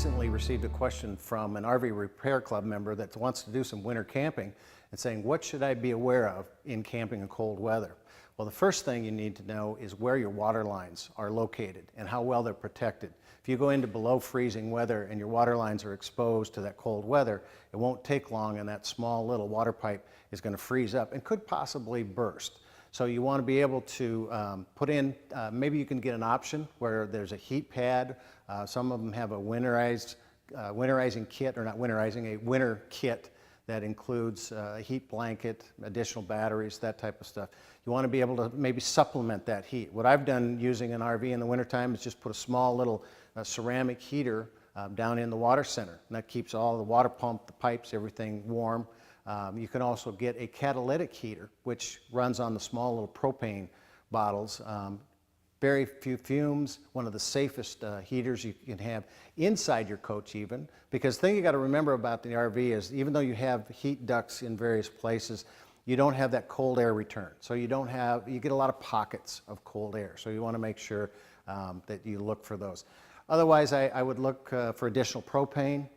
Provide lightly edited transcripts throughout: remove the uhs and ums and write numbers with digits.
recently received a question from an RV Repair Club member that wants to do some winter camping and saying, what should I be aware of in camping in cold weather? Well, the first thing you need to know is where your water lines are located and how well they're protected. If you go into below freezing weather and your water lines are exposed to that cold weather, it won't take long and that small little water pipe is going to freeze up and could possibly burst. So you want to be able to put in, maybe you can get an option where there's a heat pad. Some of them have a winterizing kit, or not winterizing, a winter kit that includes a heat blanket, additional batteries, that type of stuff. You want to be able to maybe supplement that heat. What I've done using an RV in the wintertime is just put a small little ceramic heater down in the water center, and that keeps all the water pump, the pipes, everything warm. You can also get a catalytic heater, which runs on the small little propane bottles. Very few fumes, one of the safest heaters you can have inside your coach even, because the thing you got to remember about the RV is even though you have heat ducts in various places, you don't have that cold air return. So you get a lot of pockets of cold air. So you want to make sure that you look for those. Otherwise, I would look for additional propane.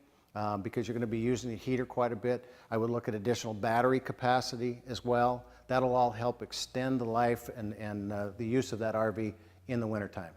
Because you're going to be using the heater quite a bit. I would look at additional battery capacity as well. That'll all help extend the life and the use of that RV in the wintertime.